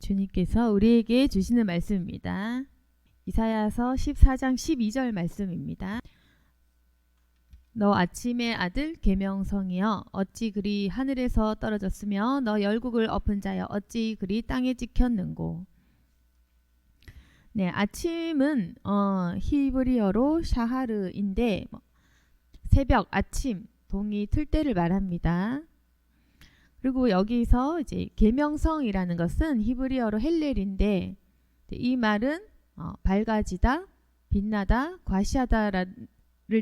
주님께서 우리에게 주시는 말씀입니다. 이사야서 14장 12절 말씀입니다. 너 아침의 아들 계명성이여 어찌 그리 하늘에서 떨어졌으며 너 열국을 엎은 자여 어찌 그리 땅에 찍혔는고. 네, 아침은 히브리어로 샤하르인데 새벽, 아침, 동이 틀 때를 말합니다. 그리고 여기서 이제 계명성이라는 것은 히브리어로 헬렐인데 이 말은 밝아지다, 빛나다, 과시하다를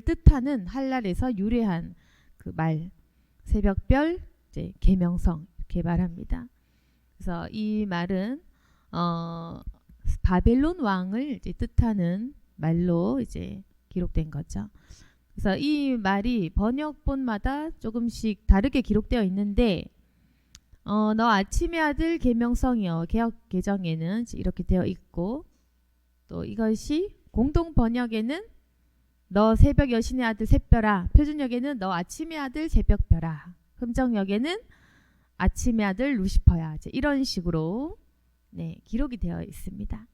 뜻하는 할랄에서 유래한 그 말, 새벽별, 이제 계명성 이렇게 말합니다. 그래서 이 말은 바벨론 왕을 이제 뜻하는 말로 이제 기록된 거죠. 그래서 이 말이 번역본마다 조금씩 다르게 기록되어 있는데 너 아침의 아들 계명성이여 개역 개정에는 이렇게 되어 있고 또 이것이 공동 번역에는 너 새벽 여신의 아들 샛별아, 표준역에는 너 아침의 아들 새벽별아, 흠정역에는 아침의 아들 루시퍼야, 이런 식으로 네, 기록이 되어 있습니다.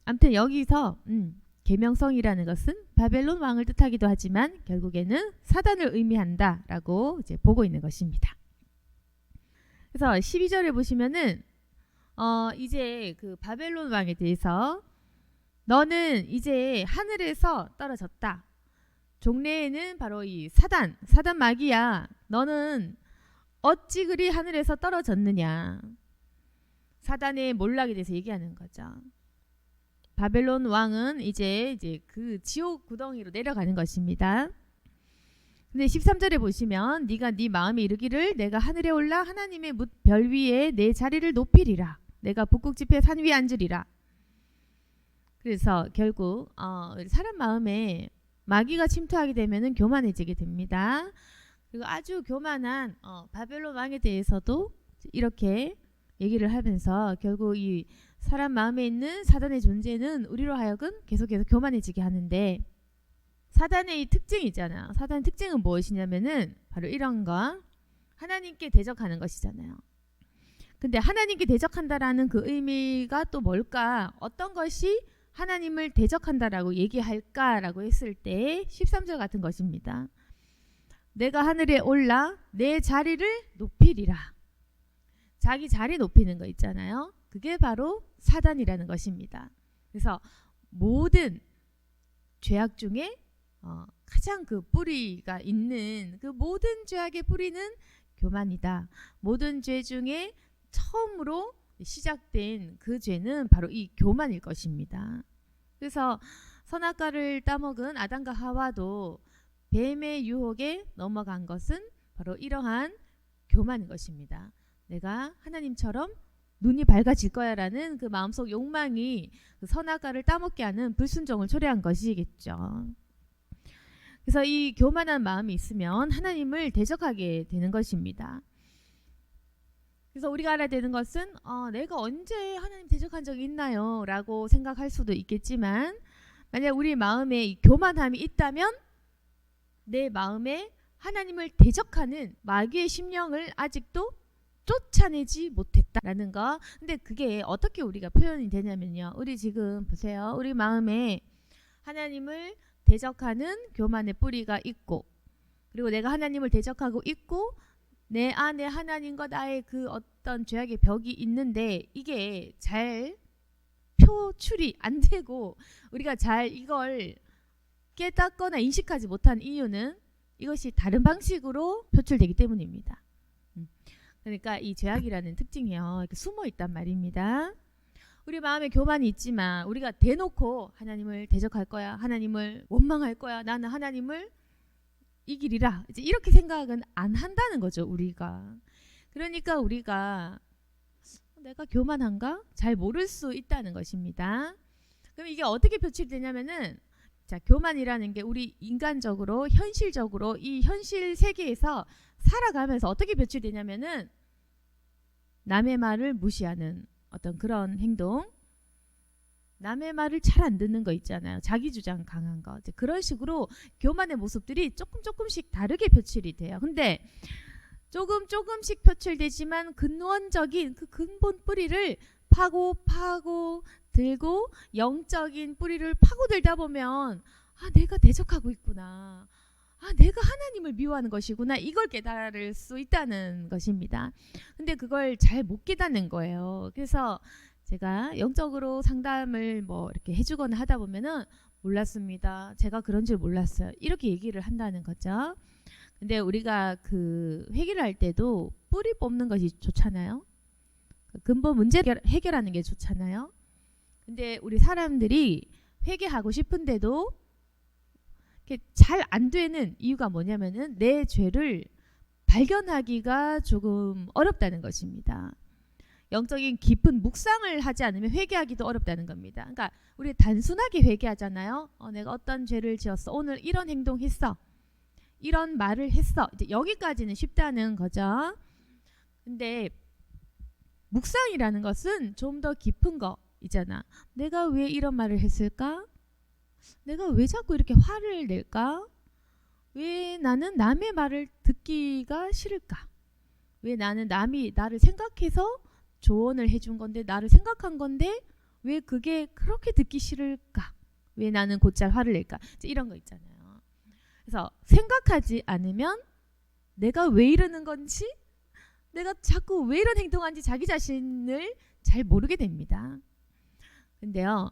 아무튼 여기서 계명성이라는 것은 바벨론 왕을 뜻하기도 하지만 결국에는 사단을 의미한다라고 이제 보고 있는 것입니다. 그래서 12절에 보시면은 이제 그 바벨론 왕에 대해서 너는 이제 하늘에서 떨어졌다. 종래에는 바로 이 사단 마귀야. 너는 어찌 그리 하늘에서 떨어졌느냐. 사단의 몰락에 대해서 얘기하는 거죠. 바벨론 왕은 이제 그 지옥 구덩이로 내려가는 것입니다. 근데 13절에 보시면 네가 네 마음에 이르기를 내가 하늘에 올라 하나님의 별 위에 내 자리를 높이리라. 내가 북극 지폐 산 위에 앉으리라. 그래서 결국 사람 마음에 마귀가 침투하게 되면은 교만해지게 됩니다. 그리고 아주 교만한 바벨론 왕에 대해서도 이렇게 얘기를 하면서 결국 이 사람 마음에 있는 사단의 존재는 우리로 하여금 계속해서 교만해지게 하는데 사단의 이 특징이 있잖아요. 사단의 특징은 무엇이냐면은 바로 이런 거. 하나님께 대적하는 것이잖아요. 근데 하나님께 대적한다라는 그 의미가 또 뭘까? 어떤 것이 하나님을 대적한다라고 얘기할까라고 했을 때 13절 같은 것입니다. 내가 하늘에 올라 내 자리를 높이리라. 자기 자리 높이는 거 있잖아요. 그게 바로 사단이라는 것입니다. 그래서 모든 죄악 중에 가장 그 뿌리가 있는 그 모든 죄악의 뿌리는 교만이다. 모든 죄 중에 처음으로 시작된 그 죄는 바로 이 교만일 것입니다. 그래서 선악과를 따먹은 아담과 하와도 뱀의 유혹에 넘어간 것은 바로 이러한 교만인 것입니다. 내가 하나님처럼 눈이 밝아질 거야 라는 그 마음속 욕망이 그 선악과를 따먹게 하는 불순종을 초래한 것이겠죠. 그래서 이 교만한 마음이 있으면 하나님을 대적하게 되는 것입니다. 그래서 우리가 알아야 되는 것은 내가 언제 하나님 대적한 적이 있나요? 라고 생각할 수도 있겠지만 만약 우리 마음에 이 교만함이 있다면 내 마음에 하나님을 대적하는 마귀의 심령을 아직도 쫓아내지 못했다라는 거. 근데 그게 어떻게 우리가 표현이 되냐면요. 우리 지금 보세요. 우리 마음에 하나님을 대적하는 교만의 뿌리가 있고 그리고 내가 하나님을 대적하고 있고 내 안에 하나님과 나의 그 어떤 죄악의 벽이 있는데 이게 잘 표출이 안 되고 우리가 잘 이걸 깨닫거나 인식하지 못한 이유는 이것이 다른 방식으로 표출되기 때문입니다. 그러니까 이 죄악이라는 특징이요. 이렇게 숨어 있단 말입니다. 우리 마음에 교만이 있지만 우리가 대놓고 하나님을 대적할 거야. 하나님을 원망할 거야. 나는 하나님을 이기리라. 이제 이렇게 생각은 안 한다는 거죠. 우리가. 그러니까 우리가 내가 교만한가? 잘 모를 수 있다는 것입니다. 그럼 이게 어떻게 표출되냐면은 자, 교만이라는 게 우리 인간적으로 현실적으로 이 현실 세계에서 살아가면서 어떻게 표출되냐면은 남의 말을 무시하는 어떤 그런 행동, 남의 말을 잘 안 듣는 거 있잖아요. 자기 주장 강한 거. 그런 식으로 교만의 모습들이 조금씩 다르게 표출이 돼요. 근데 조금씩 표출되지만 근원적인 그 근본 뿌리를 파고 들고 영적인 뿌리를 파고들다 보면 내가 대적하고 있구나. 내가 하나님을 미워하는 것이구나. 이걸 깨달을 수 있다는 것입니다. 근데 그걸 잘 못 깨닫는 거예요. 그래서 제가 영적으로 상담을 이렇게 해주거나 하다 보면은 몰랐습니다. 제가 그런 줄 몰랐어요. 이렇게 얘기를 한다는 거죠. 근데 우리가 그 회개를 할 때도 뿌리 뽑는 것이 좋잖아요. 근본 문제 해결하는 게 좋잖아요. 근데 우리 사람들이 회개하고 싶은데도 잘 안 되는 이유가 뭐냐면은 내 죄를 발견하기가 조금 어렵다는 것입니다. 영적인 깊은 묵상을 하지 않으면 회개하기도 어렵다는 겁니다. 그러니까 우리 단순하게 회개하잖아요. 내가 어떤 죄를 지었어. 오늘 이런 행동했어. 이런 말을 했어. 이제 여기까지는 쉽다는 거죠. 근데 묵상이라는 것은 좀 더 깊은 거이잖아. 내가 왜 이런 말을 했을까? 내가 왜 자꾸 이렇게 화를 낼까? 왜 나는 남의 말을 듣기가 싫을까? 왜 나는 남이 나를 생각해서 조언을 해준 건데, 나를 생각한 건데 왜 그게 그렇게 듣기 싫을까? 왜 나는 곧잘 화를 낼까? 이런 거 있잖아요. 그래서 생각하지 않으면 내가 왜 이러는 건지, 내가 자꾸 왜 이런 행동하는지 자기 자신을 잘 모르게 됩니다. 근데요,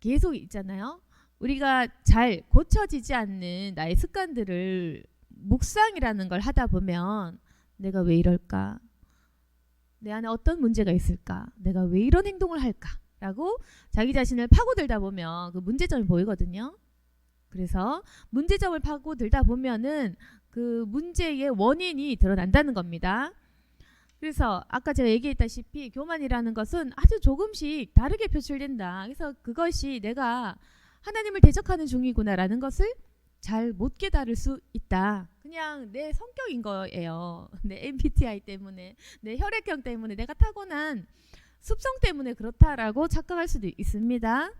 계속 있잖아요. 우리가 잘 고쳐지지 않는 나의 습관들을 묵상이라는 걸 하다 보면 내가 왜 이럴까? 내 안에 어떤 문제가 있을까? 내가 왜 이런 행동을 할까? 라고 자기 자신을 파고들다 보면 그 문제점이 보이거든요. 그래서 문제점을 파고들다 보면은 그 문제의 원인이 드러난다는 겁니다. 그래서 아까 제가 얘기했다시피 교만이라는 것은 아주 조금씩 다르게 표출된다. 그래서 그것이 내가 하나님을 대적하는 중이구나라는 것을 잘 못 깨달을 수 있다. 그냥 내 성격인 거예요. 내 MBTI 때문에, 내 혈액형 때문에, 내가 타고난 습성 때문에 그렇다라고 착각할 수도 있습니다.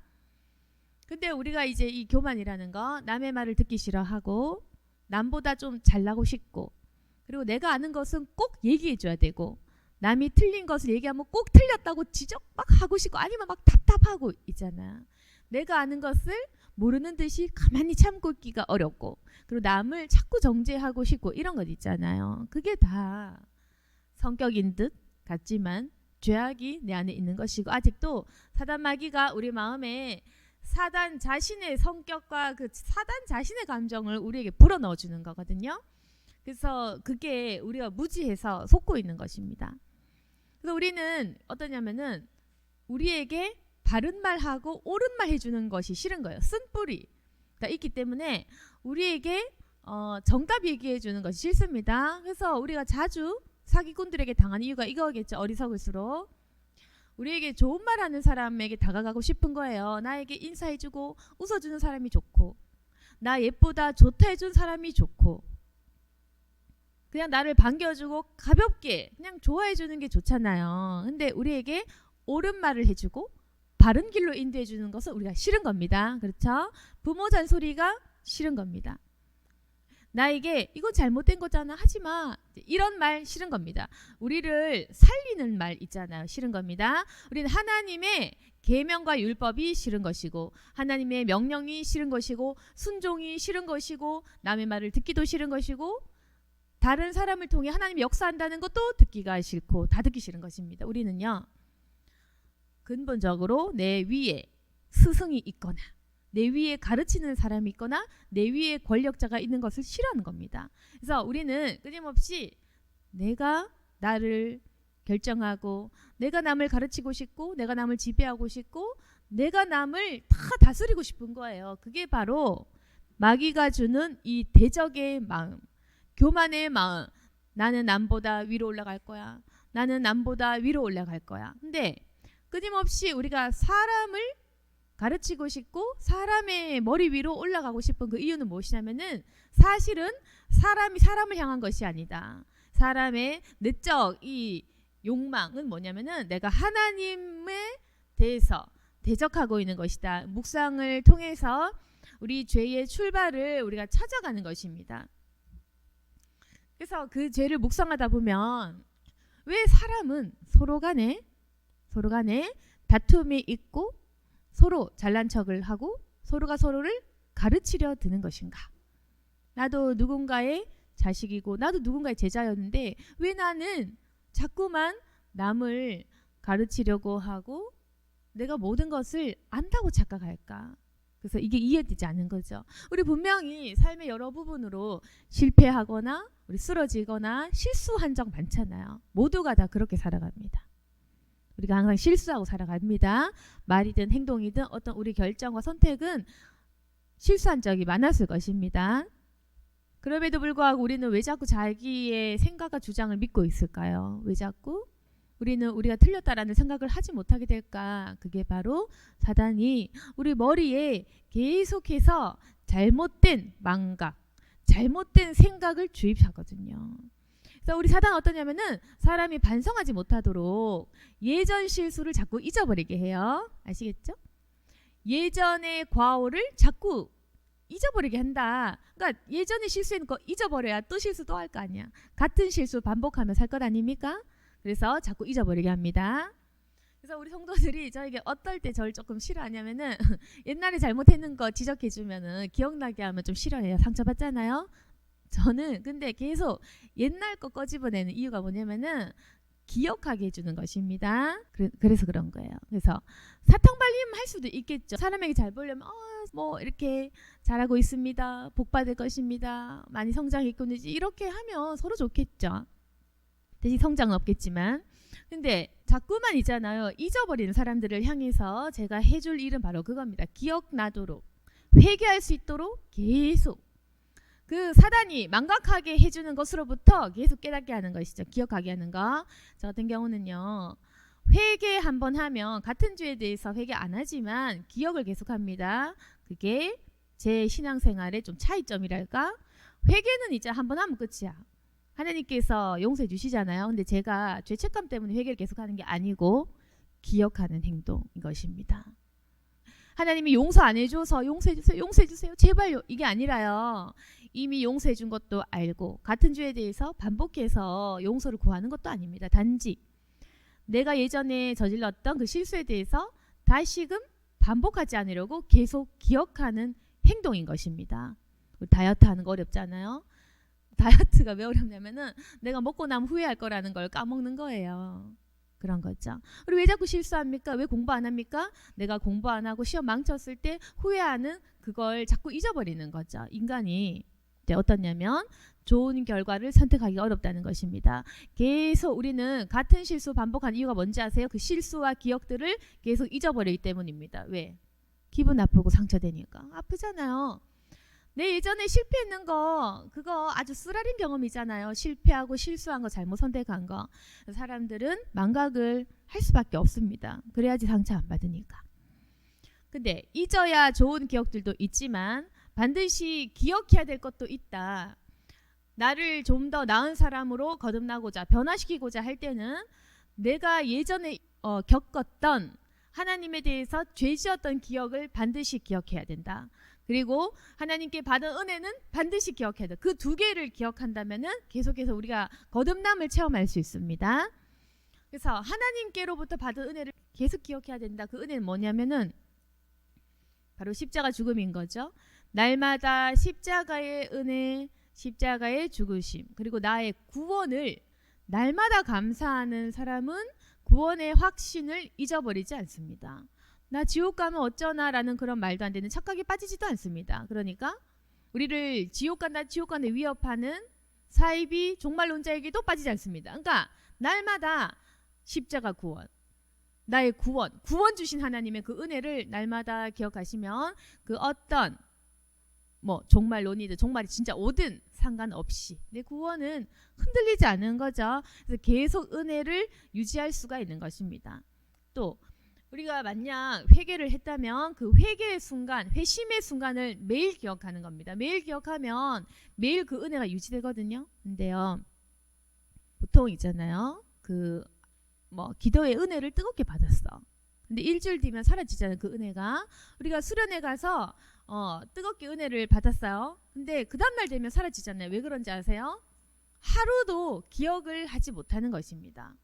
근데 우리가 이제 이 교만이라는 거, 남의 말을 듣기 싫어하고 남보다 좀 잘나고 싶고, 그리고 내가 아는 것은 꼭 얘기해 줘야 되고, 남이 틀린 것을 얘기하면 꼭 틀렸다고 지적 막 하고 싶고, 아니면 막 답답하고 있잖아. 내가 아는 것을 모르는 듯이 가만히 참고 있기가 어렵고, 그리고 남을 자꾸 정죄하고 싶고, 이런 것 있잖아요. 그게 다 성격인 듯 같지만 죄악이 내 안에 있는 것이고, 아직도 사단 마귀가 우리 마음에 사단 자신의 성격과 그 사단 자신의 감정을 우리에게 불어넣어 주는 거거든요. 그래서 그게 우리가 무지해서 속고 있는 것입니다. 그래서 우리는 어떠냐면은 우리에게 바른 말하고 옳은 말 해주는 것이 싫은 거예요. 쓴뿌리가 있기 때문에 우리에게 정답 얘기해 주는 것이 싫습니다. 그래서 우리가 자주 사기꾼들에게 당하는 이유가 이거겠죠. 어리석을수록 우리에게 좋은 말 하는 사람에게 다가가고 싶은 거예요. 나에게 인사해주고 웃어주는 사람이 좋고, 나 예쁘다 좋다 해준 사람이 좋고, 그냥 나를 반겨주고 가볍게 그냥 좋아해주는 게 좋잖아요. 근데 우리에게 옳은 말을 해주고 바른 길로 인도해 주는 것은 우리가 싫은 겁니다. 그렇죠? 부모 잔소리가 싫은 겁니다. 나에게 이건 잘못된 거잖아, 하지마, 이런 말 싫은 겁니다. 우리를 살리는 말 있잖아요. 싫은 겁니다. 우리는 하나님의 계명과 율법이 싫은 것이고, 하나님의 명령이 싫은 것이고, 순종이 싫은 것이고, 남의 말을 듣기도 싫은 것이고, 다른 사람을 통해 하나님이 역사한다는 것도 듣기가 싫고, 다 듣기 싫은 것입니다. 우리는요, 근본적으로 내 위에 스승이 있거나, 내 위에 가르치는 사람이 있거나, 내 위에 권력자가 있는 것을 싫어하는 겁니다. 그래서 우리는 끊임없이 내가 나를 결정하고, 내가 남을 가르치고 싶고, 내가 남을 지배하고 싶고, 내가 남을 다 다스리고 싶은 거예요. 그게 바로 마귀가 주는 이 대적의 마음, 교만의 마음. 나는 남보다 위로 올라갈 거야. 나는 남보다 위로 올라갈 거야. 근데 끊임없이 우리가 사람을 가르치고 싶고 사람의 머리 위로 올라가고 싶은 그 이유는 무엇이냐면은, 사실은 사람이 사람을 향한 것이 아니다. 사람의 내적 이 욕망은 뭐냐면은 내가 하나님에 대해서 대적하고 있는 것이다. 묵상을 통해서 우리 죄의 출발을 우리가 찾아가는 것입니다. 그래서 그 죄를 묵상하다 보면 왜 사람은 서로 간에 다툼이 있고 서로 잘난 척을 하고 서로가 서로를 가르치려 드는 것인가? 나도 누군가의 자식이고 나도 누군가의 제자였는데 왜 나는 자꾸만 남을 가르치려고 하고 내가 모든 것을 안다고 착각할까? 그래서 이게 이해되지 않는 거죠. 우리 분명히 삶의 여러 부분으로 실패하거나 우리 쓰러지거나 실수한 적 많잖아요. 모두가 다 그렇게 살아갑니다. 우리가 항상 실수하고 살아갑니다. 말이든 행동이든 어떤 우리 결정과 선택은 실수한 적이 많았을 것입니다. 그럼에도 불구하고 우리는 왜 자꾸 자기의 생각과 주장을 믿고 있을까요? 왜 자꾸 우리는 우리가 틀렸다라는 생각을 하지 못하게 될까? 그게 바로 사단이 우리 머리에 계속해서 잘못된 망각, 잘못된 생각을 주입하거든요. 그래서 우리 사단은 어떠냐면은 사람이 반성하지 못하도록 예전 실수를 자꾸 잊어버리게 해요. 아시겠죠? 예전의 과오를 자꾸 잊어버리게 한다. 그러니까 예전에 실수했는 거 잊어버려야 또 실수 또 할 거 아니야. 같은 실수 반복하면 살 것 아닙니까? 그래서 자꾸 잊어버리게 합니다. 그래서 우리 성도들이 저에게 어떨 때 저를 조금 싫어하냐면은 옛날에 잘못했는 거 지적해주면은 기억나게 하면 좀 싫어해요. 상처받잖아요. 저는 근데 계속 옛날 거 꺼집어내는 이유가 뭐냐면은 기억하게 해주는 것입니다. 그래서 그런 거예요. 그래서 사탕 발림 할 수도 있겠죠. 사람에게 잘 보려면 뭐 이렇게 잘하고 있습니다. 복 받을 것입니다. 많이 성장했고 이렇게 하면 서로 좋겠죠. 대신 성장은 없겠지만 근데 자꾸만 있잖아요. 잊어버리는 사람들을 향해서 제가 해줄 일은 바로 그겁니다. 기억나도록 회개할 수 있도록 계속 그 사단이 망각하게 해주는 것으로부터 계속 깨닫게 하는 것이죠. 기억하게 하는 거. 저 같은 경우는요. 회개 한번 하면 같은 죄에 대해서 회개 안 하지만 기억을 계속합니다. 그게 제 신앙생활의 좀 차이점이랄까. 회개는 이제 한번 하면 끝이야. 하나님께서 용서해 주시잖아요. 근데 제가 죄책감 때문에 회개를 계속하는 게 아니고 기억하는 행동인 것입니다. 하나님이 용서 안 해줘서 용서해 주세요. 용서해 주세요. 제발요. 이게 아니라요. 이미 용서해 준 것도 알고 같은 죄에 대해서 반복해서 용서를 구하는 것도 아닙니다. 단지 내가 예전에 저질렀던 그 실수에 대해서 다시금 반복하지 않으려고 계속 기억하는 행동인 것입니다. 다이어트 하는 거 어렵잖아요. 다이어트가 왜 어렵냐면은 내가 먹고 나면 후회할 거라는 걸 까먹는 거예요. 그런 거죠. 우리 왜 자꾸 실수합니까? 왜 공부 안 합니까? 내가 공부 안 하고 시험 망쳤을 때 후회하는 그걸 자꾸 잊어버리는 거죠. 인간이 어떻냐면 좋은 결과를 선택하기가 어렵다는 것입니다. 계속 우리는 같은 실수 반복하는 이유가 뭔지 아세요? 그 실수와 기억들을 계속 잊어버리기 때문입니다. 왜? 기분 나쁘고 상처되니까. 아프잖아요. 내 예전에 실패했는 거 그거 아주 쓰라린 경험이잖아요. 실패하고 실수한 거 잘못 선택한 거. 사람들은 망각을 할 수밖에 없습니다. 그래야지 상처 안 받으니까. 근데 잊어야 좋은 기억들도 있지만 반드시 기억해야 될 것도 있다. 나를 좀 더 나은 사람으로 거듭나고자 변화시키고자 할 때는 내가 예전에 겪었던 하나님에 대해서 죄 지었던 기억을 반드시 기억해야 된다. 그리고 하나님께 받은 은혜는 반드시 기억해야 돼. 그 두 개를 기억한다면은 계속해서 우리가 거듭남을 체험할 수 있습니다. 그래서 하나님께로부터 받은 은혜를 계속 기억해야 된다. 그 은혜는 뭐냐면은 바로 십자가 죽음인 거죠. 날마다 십자가의 은혜, 십자가의 죽으심, 그리고 나의 구원을 날마다 감사하는 사람은 구원의 확신을 잊어버리지 않습니다. 나 지옥 가면 어쩌나 라는 그런 말도 안 되는 착각에 빠지지도 않습니다. 그러니까 우리를 지옥 간다 위협하는 사이비 종말론자에게도 빠지지 않습니다. 그러니까 날마다 십자가 구원, 나의 구원 주신 하나님의 그 은혜를 날마다 기억하시면 그 어떤 종말론이든 종말이 진짜 오든 상관없이 내 구원은 흔들리지 않는 거죠. 그래서 계속 은혜를 유지할 수가 있는 것입니다. 또 우리가 만약 회개를 했다면 그 회개의 순간, 회심의 순간을 매일 기억하는 겁니다. 매일 기억하면 매일 그 은혜가 유지되거든요. 근데요, 보통 있잖아요. 기도의 은혜를 뜨겁게 받았어. 근데 일주일 뒤면 사라지잖아요. 그 은혜가. 우리가 수련회 가서 뜨겁게 은혜를 받았어요. 근데 그 다음날 되면 사라지잖아요. 왜 그런지 아세요? 하루도 기억을 하지 못하는 것입니다.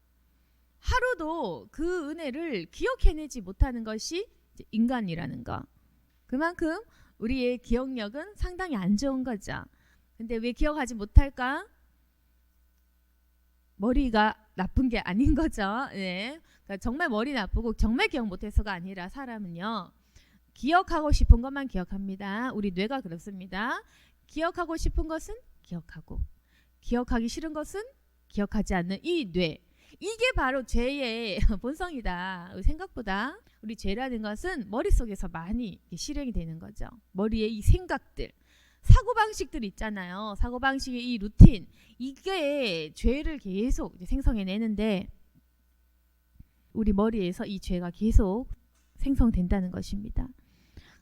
하루도 그 은혜를 기억해내지 못하는 것이 이제 인간이라는 거. 그만큼 우리의 기억력은 상당히 안 좋은 거죠. 근데 왜 기억하지 못할까? 머리가 나쁜 게 아닌 거죠. 네. 그러니까 정말 머리 나쁘고 정말 기억 못해서가 아니라 사람은요, 기억하고 싶은 것만 기억합니다. 우리 뇌가 그렇습니다. 기억하고 싶은 것은 기억하고, 기억하기 싫은 것은 기억하지 않는 이 뇌. 이게 바로 죄의 본성이다. 생각보다 우리 죄라는 것은 머릿속에서 많이 실행이 되는 거죠. 머리에 이 생각들, 사고방식들 있잖아요. 사고방식의 이 루틴, 이게 죄를 계속 생성해내는데 우리 머리에서 이 죄가 계속 생성된다는 것입니다.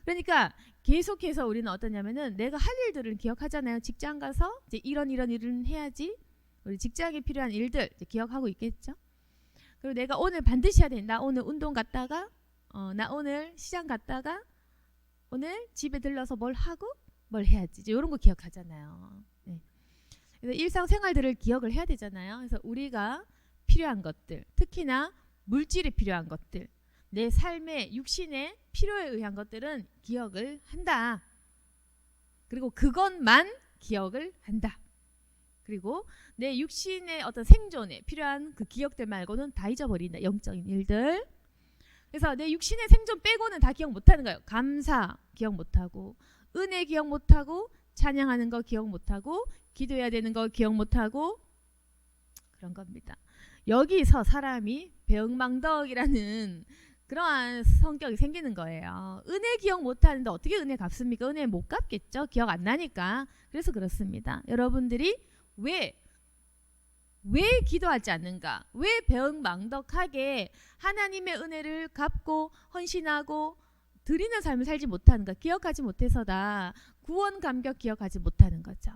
그러니까 계속해서 우리는 어떠냐면은 내가 할 일들을 기억하잖아요. 직장 가서 이제 이런 일은 해야지. 우리 직장에 필요한 일들 이제 기억하고 있겠죠. 그리고 내가 오늘 반드시 해야 돼. 나 오늘 운동 갔다가 나 오늘 시장 갔다가 오늘 집에 들러서 뭘 하고 뭘 해야지. 이제 이런 거 기억하잖아요. 네. 그래서 일상생활들을 기억을 해야 되잖아요. 그래서 우리가 필요한 것들, 특히나 물질이 필요한 것들, 내 삶의 육신의 필요에 의한 것들은 기억을 한다. 그리고 그것만 기억을 한다. 그리고 내 육신의 어떤 생존에 필요한 그 기억들 말고는 다 잊어버린다. 영적인 일들. 그래서 내 육신의 생존 빼고는 다 기억 못하는 거예요. 감사 기억 못하고, 은혜 기억 못하고, 찬양하는 거 기억 못하고, 기도해야 되는 거 기억 못하고, 그런 겁니다. 여기서 사람이 배은망덕이라는 그러한 성격이 생기는 거예요. 은혜 기억 못하는데 어떻게 은혜 갚습니까? 은혜 못 갚겠죠. 기억 안 나니까. 그래서 그렇습니다. 여러분들이 왜 기도하지 않는가? 왜 배은망덕하게 하나님의 은혜를 갚고 헌신하고 드리는 삶을 살지 못하는가? 기억하지 못해서다. 구원 감격 기억하지 못하는 거죠.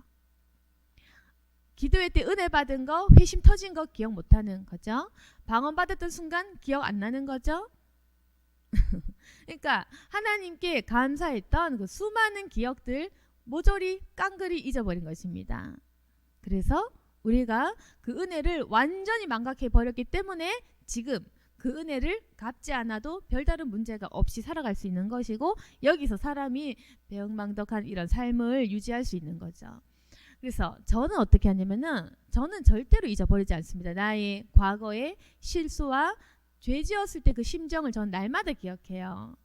기도회 때 은혜 받은 거, 회심 터진 거 기억 못하는 거죠. 방언 받았던 순간 기억 안 나는 거죠. 그러니까 하나님께 감사했던 그 수많은 기억들 모조리 깡그리 잊어버린 것입니다. 그래서 우리가 그 은혜를 완전히 망각해 버렸기 때문에 지금 그 은혜를 갚지 않아도 별다른 문제가 없이 살아갈 수 있는 것이고, 여기서 사람이 배은망덕한 이런 삶을 유지할 수 있는 거죠. 그래서 저는 어떻게 하냐면은, 저는 절대로 잊어버리지 않습니다. 나의 과거의 실수와 죄 지었을 때 그 심정을 전 날마다 기억해요.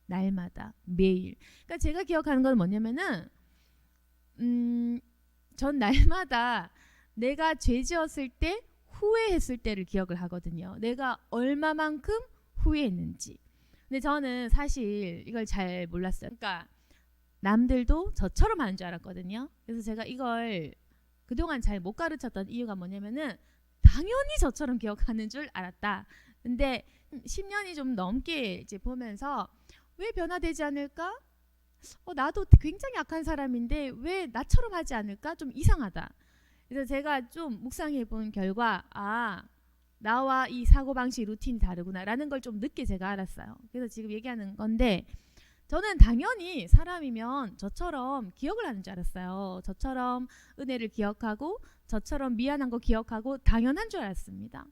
날마다, 매일. 그러니까 제가 기억하는 건 뭐냐면은, 전 날마다 내가 죄 지었을 때 후회했을 때를 기억을 하거든요. 내가 얼마만큼 후회했는지. 근데 저는 사실 이걸 잘 몰랐어요. 그러니까 남들도 저처럼 하는 줄 알았거든요. 그래서 제가 이걸 그동안 잘 못 가르쳤던 이유가 뭐냐면은, 당연히 저처럼 기억하는 줄 알았다. 근데 10년이 좀 넘게 이제 보면서 왜 변화되지 않을까? 나도 굉장히 약한 사람인데 왜 나처럼 하지 않을까? 좀 이상하다. 그래서 제가 좀 묵상해 본 결과, 나와 이 사고방식 루틴이 다르구나 라는 걸 좀 늦게 제가 알았어요. 그래서 지금 얘기하는 건데, 저는 당연히 사람이면 저처럼 기억을 하는 줄 알았어요. 저처럼 은혜를 기억하고, 저처럼 미안한 거 기억하고 당연한 줄 알았습니다.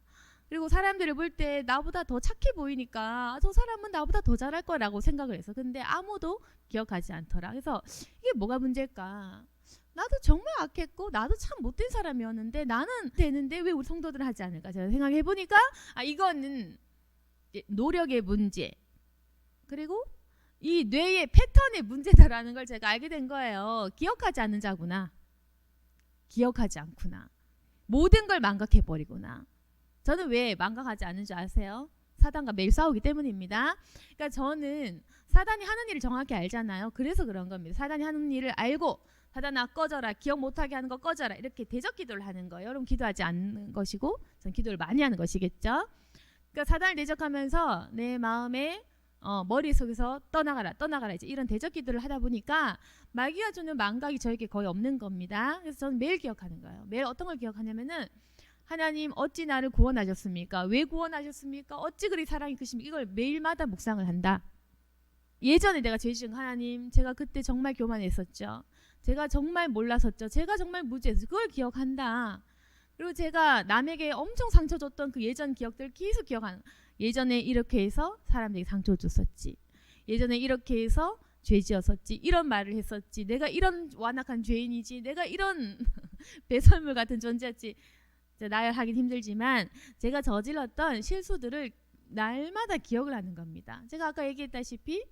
그리고 사람들을 볼 때 나보다 더 착해 보이니까 저 사람은 나보다 더 잘할 거라고 생각을 해서, 근데 아무도 기억하지 않더라. 그래서 이게 뭐가 문제일까? 나도 정말 악했고 나도 참 못된 사람이었는데 나는 되는데 왜 우리 성도들은 하지 않을까? 제가 생각해 보니까 이거는 노력의 문제, 그리고 이 뇌의 패턴의 문제다라는 걸 제가 알게 된 거예요. 기억하지 않는 자구나. 기억하지 않구나. 모든 걸 망각해 버리구나. 저는 왜 망각하지 않는 줄 아세요? 사단과 매일 싸우기 때문입니다. 그러니까 저는 사단이 하는 일을 정확히 알잖아요. 그래서 그런 겁니다. 사단이 하는 일을 알고, 사단아 꺼져라, 기억 못하게 하는 거 꺼져라, 이렇게 대적 기도를 하는 거예요. 여러분 기도하지 않는 것이고 전 기도를 많이 하는 것이겠죠. 그러니까 사단을 대적하면서 내 마음에 머릿속에서 떠나가라 이제 이런 대적 기도를 하다 보니까 마귀가 주는 망각이 저에게 거의 없는 겁니다. 그래서 저는 매일 기억하는 거예요. 매일 어떤 걸 기억하냐면은, 하나님 어찌 나를 구원하셨습니까? 왜 구원하셨습니까? 어찌 그리 사랑이 크십니까? 이걸 매일마다 묵상을 한다. 예전에 내가 죄 지은 하나님, 제가 그때 정말 교만했었죠. 제가 정말 몰랐었죠. 제가 정말 무지했었죠. 그걸 기억한다. 그리고 제가 남에게 엄청 상처 줬던 그 예전 기억들 계속 기억하는, 예전에 이렇게 해서 사람들이 상처 줬었지, 예전에 이렇게 해서 죄 지었었지, 이런 말을 했었지, 내가 이런 완악한 죄인이지, 내가 이런 배설물 같은 존재였지. 나열하긴 힘들지만 제가 저질렀던 실수들을 날마다 기억을 하는 겁니다. 제가 아까 얘기했다시피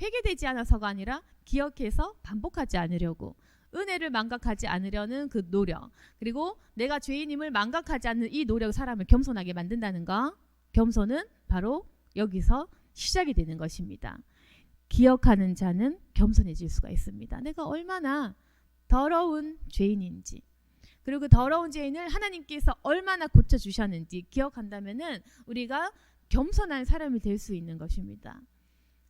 회개되지 않아서가 아니라 기억해서 반복하지 않으려고, 은혜를 망각하지 않으려는 그 노력, 그리고 내가 죄인임을 망각하지 않는 이 노력, 사람을 겸손하게 만든다는 거. 겸손은 바로 여기서 시작이 되는 것입니다. 기억하는 자는 겸손해질 수가 있습니다. 내가 얼마나 더러운 죄인인지, 그리고 그 더러운 죄인을 하나님께서 얼마나 고쳐주셨는지 기억한다면은 우리가 겸손한 사람이 될 수 있는 것입니다.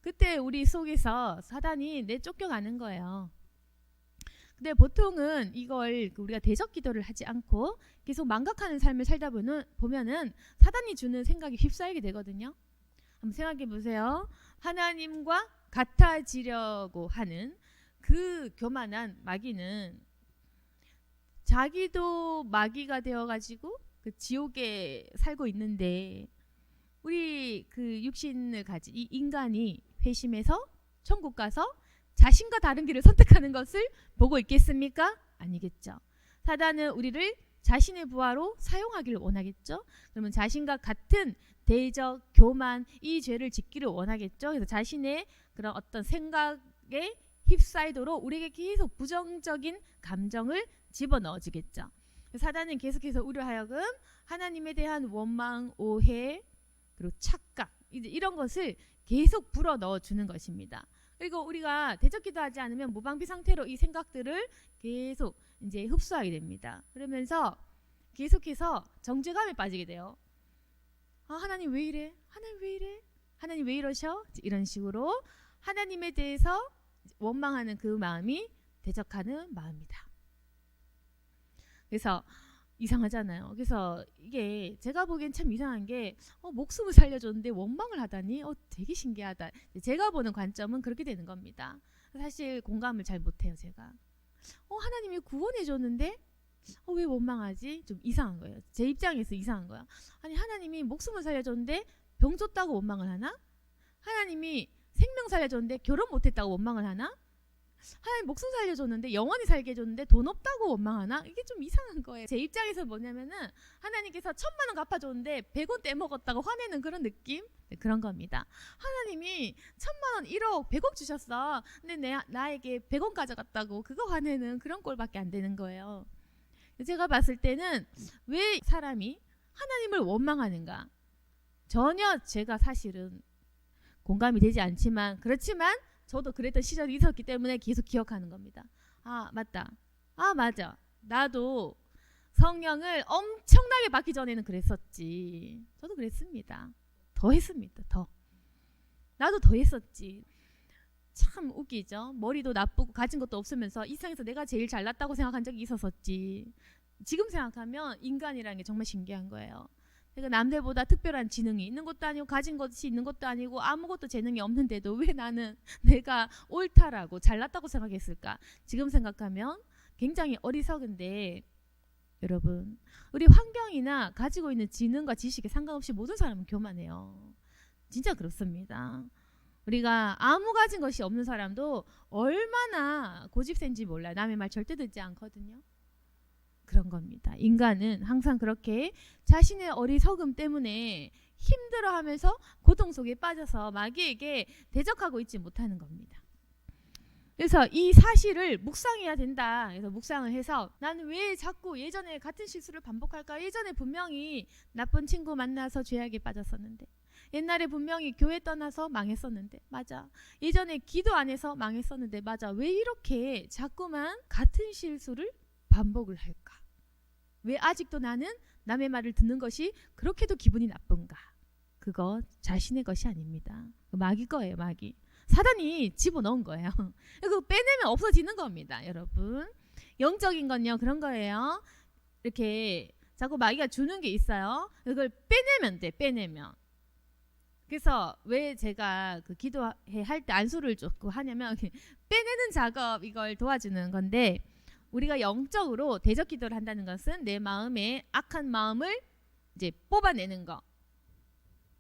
그때 우리 속에서 사단이 내쫓겨가는 거예요. 근데 보통은 이걸 우리가 대적 기도를 하지 않고 계속 망각하는 삶을 살다 보면은 사단이 주는 생각이 휩싸이게 되거든요. 한번 생각해 보세요. 하나님과 같아지려고 하는 그 교만한 마귀는 자기도 마귀가 되어가지고 그 지옥에 살고 있는데, 우리 그 육신을 가진 이 인간이 회심해서 천국 가서 자신과 다른 길을 선택하는 것을 보고 있겠습니까? 아니겠죠. 사단은 우리를 자신의 부하로 사용하기를 원하겠죠. 그러면 자신과 같은 대적, 교만, 이 죄를 짓기를 원하겠죠. 그래서 자신의 그런 어떤 생각에 휩싸이도록 우리에게 계속 부정적인 감정을 집어넣어주겠죠. 사단은 계속해서 우리로 하여금 하나님에 대한 원망, 오해, 그리고 착각, 이제 이런 것을 계속 불어넣어 주는 것입니다. 그리고 우리가 대적기도하지 않으면 무방비 상태로 이 생각들을 계속 이제 흡수하게 됩니다. 그러면서 계속해서 정죄감에 빠지게 돼요. 아, 하나님 왜 이래? 하나님 왜 이래? 하나님 왜 이러셔? 이런 식으로 하나님에 대해서 원망하는 그 마음이 대적하는 마음이다. 그래서 이상하잖아요. 그래서 이게 제가 보기엔 참 이상한 게 목숨을 살려줬는데 원망을 하다니 되게 신기하다. 제가 보는 관점은 그렇게 되는 겁니다. 사실 공감을 잘 못해요. 제가 하나님이 구원해줬는데 왜 원망하지? 좀 이상한 거예요. 제 입장에서 이상한 거야. 아니, 하나님이 목숨을 살려줬는데 병 줬다고 원망을 하나? 하나님이 생명 살려줬는데 결혼 못했다고 원망을 하나? 하나님 목숨 살려줬는데, 영원히 살게 해줬는데 돈 없다고 원망하나? 이게 좀 이상한 거예요. 제 입장에서 뭐냐면은 하나님께서 1,000만 원 갚아줬는데 100원 떼먹었다고 화내는 그런 느낌? 네, 그런 겁니다. 하나님이 1,000만 원, 1억, 100억 주셨어. 근데 나에게 100원 가져갔다고 그거 화내는 그런 꼴밖에 안 되는 거예요. 제가 봤을 때는 왜 사람이 하나님을 원망하는가? 전혀 제가 사실은 공감이 되지 않지만, 그렇지만 저도 그랬던 시절이 있었기 때문에 계속 기억하는 겁니다. 아, 맞다. 아, 맞아. 나도 성령을 엄청나게 받기 전에는 그랬었지. 저도 그랬습니다. 더 했습니다. 나도 더 했었지. 참 웃기죠. 머리도 나쁘고 가진 것도 없으면서 이 세상에서 내가 제일 잘났다고 생각한 적이 있었었지. 지금 생각하면 인간이라는 게 정말 신기한 거예요. 내가 남들보다 특별한 지능이 있는 것도 아니고 가진 것이 있는 것도 아니고 아무것도 재능이 없는데도 왜 나는 내가 옳다라고 잘났다고 생각했을까? 지금 생각하면 굉장히 어리석은데, 여러분, 우리 환경이나 가지고 있는 지능과 지식에 상관없이 모든 사람은 교만해요. 진짜 그렇습니다. 우리가 아무 가진 것이 없는 사람도 얼마나 고집센지 몰라요. 남의 말 절대 듣지 않거든요. 그런 겁니다. 인간은 항상 그렇게 자신의 어리석음 때문에 힘들어하면서 고통 속에 빠져서 마귀에게 대적하고 있지 못하는 겁니다. 그래서 이 사실을 묵상해야 된다. 그래서 묵상을 해서 나는 왜 자꾸 예전에 같은 실수를 반복할까? 예전에 분명히 나쁜 친구 만나서 죄악에 빠졌었는데, 옛날에 분명히 교회 떠나서 망했었는데, 맞아. 예전에 기도 안 해서 망했었는데, 맞아. 왜 이렇게 자꾸만 같은 실수를 반복을 할까? 왜 아직도 나는 남의 말을 듣는 것이 그렇게도 기분이 나쁜가? 그거 자신의 것이 아닙니다. 마귀 거예요. 마귀. 사단이 집어넣은 거예요. 그거 빼내면 없어지는 겁니다. 여러분, 영적인 건요 그런 거예요. 이렇게 자꾸 마귀가 주는 게 있어요. 그걸 빼내면 돼. 빼내면. 그래서 왜 제가 그 기도회 할 때 안수를 조금 하냐면 빼내는 작업, 이걸 도와주는 건데, 우리가 영적으로 대적 기도를 한다는 것은 내 마음에 악한 마음을 이제 뽑아내는 거.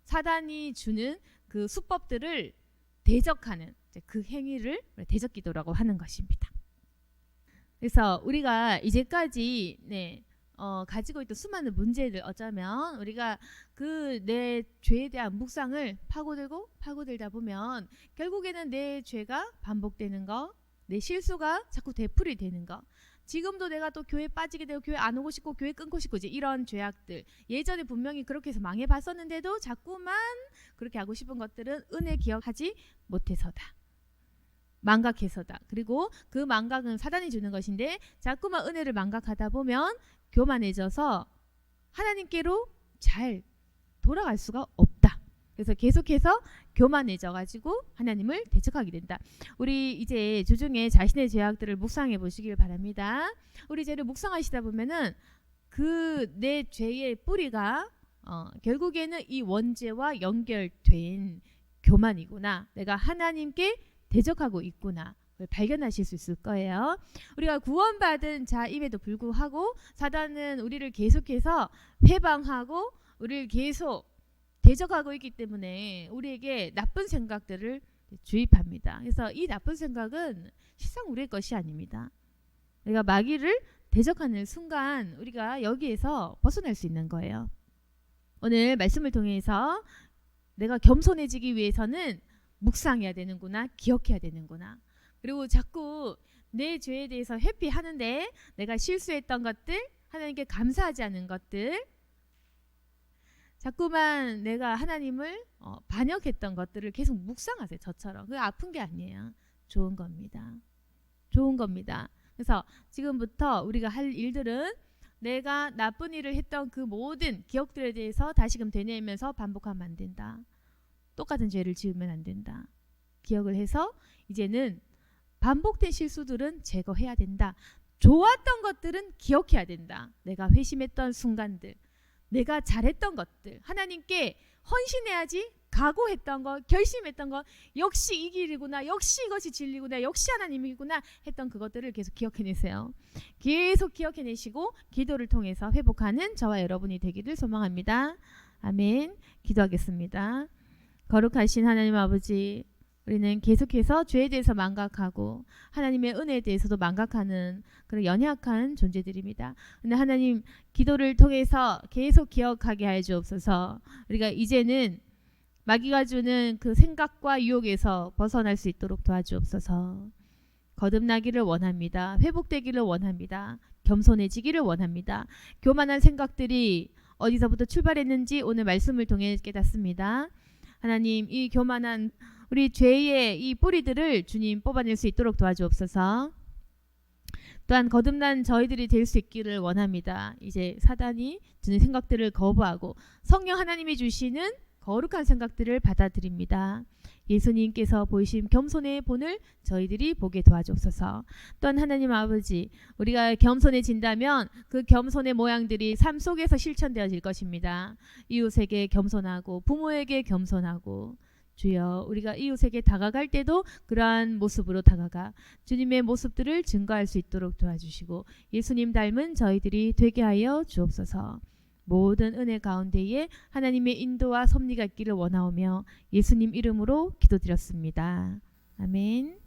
사단이 주는 그 수법들을 대적하는 그 행위를 대적 기도라고 하는 것입니다. 그래서 우리가 이제까지 가지고 있던 수많은 문제들, 어쩌면 우리가 그 내 죄에 대한 묵상을 파고들다 보면 결국에는 내 죄가 반복되는 거, 내 실수가 자꾸 되풀이 되는 거, 지금도 내가 또 교회 빠지게 되고 교회 안 오고 싶고 교회 끊고 싶고 이제 이런 죄악들, 예전에 분명히 그렇게 해서 망해봤었는데도 자꾸만 그렇게 하고 싶은 것들은 은혜 기억하지 못해서다, 망각해서다. 그리고 그 망각은 사단이 주는 것인데 자꾸만 은혜를 망각하다 보면 교만해져서 하나님께로 잘 돌아갈 수가 없다. 그래서 계속해서 교만해져 가지고 하나님을 대적하게 된다. 우리 이제 주중에 자신의 죄악들을 묵상해 보시길 바랍니다. 우리 죄를 묵상하시다 보면은 그 내 죄의 뿌리가 결국에는 이 원죄와 연결된 교만이구나, 내가 하나님께 대적하고 있구나 발견하실 수 있을 거예요. 우리가 구원받은 자임에도 불구하고 사단은 우리를 계속해서 회방하고 우리를 계속 대적하고 있기 때문에 우리에게 나쁜 생각들을 주입합니다. 그래서 이 나쁜 생각은 실상 우리의 것이 아닙니다. 우리가 마귀를 대적하는 순간 우리가 여기에서 벗어날 수 있는 거예요. 오늘 말씀을 통해서 내가 겸손해지기 위해서는 묵상해야 되는구나, 기억해야 되는구나. 그리고 자꾸 내 죄에 대해서 회피하는데 내가 실수했던 것들, 하나님께 감사하지 않은 것들, 자꾸만 내가 하나님을 반역했던 것들을 계속 묵상하세요. 저처럼. 그게 아픈 게 아니에요. 좋은 겁니다. 좋은 겁니다. 그래서 지금부터 우리가 할 일들은 내가 나쁜 일을 했던 그 모든 기억들에 대해서 다시금 되뇌면서 반복하면 안 된다. 똑같은 죄를 지으면 안 된다. 기억을 해서 이제는 반복된 실수들은 제거해야 된다. 좋았던 것들은 기억해야 된다. 내가 회심했던 순간들, 내가 잘했던 것들, 하나님께 헌신해야지 각오했던 것, 결심했던 것, 역시 이 길이구나, 역시 이것이 진리구나, 역시 하나님이구나 했던 그것들을 계속 기억해내세요. 계속 기억해내시고 기도를 통해서 회복하는 저와 여러분이 되기를 소망합니다. 아멘. 기도하겠습니다. 거룩하신 하나님 아버지, 우리는 계속해서 죄에 대해서 망각하고 하나님의 은혜에 대해서도 망각하는 그런 연약한 존재들입니다. 근데 하나님, 기도를 통해서 계속 기억하게 하여 주옵소서. 우리가 이제는 마귀가 주는 그 생각과 유혹에서 벗어날 수 있도록 도와주옵소서. 거듭나기를 원합니다. 회복되기를 원합니다. 겸손해지기를 원합니다. 교만한 생각들이 어디서부터 출발했는지 오늘 말씀을 통해 깨닫습니다. 하나님, 이 교만한 우리 죄의 이 뿌리들을 주님 뽑아낼 수 있도록 도와주옵소서. 또한 거듭난 저희들이 될 수 있기를 원합니다. 이제 사단이 주는 생각들을 거부하고 성령 하나님이 주시는 거룩한 생각들을 받아들입니다. 예수님께서 보이신 겸손의 본을 저희들이 보게 도와주옵소서. 또한 하나님 아버지, 우리가 겸손해진다면 그 겸손의 모양들이 삶 속에서 실천되어질 것입니다. 이웃에게 겸손하고 부모에게 겸손하고, 주여, 우리가 이웃에게 다가갈 때도 그러한 모습으로 다가가 주님의 모습들을 증거할 수 있도록 도와주시고 예수님 닮은 저희들이 되게 하여 주옵소서. 모든 은혜 가운데에 하나님의 인도와 섭리가 있기를 원하오며 예수님 이름으로 기도드렸습니다. 아멘.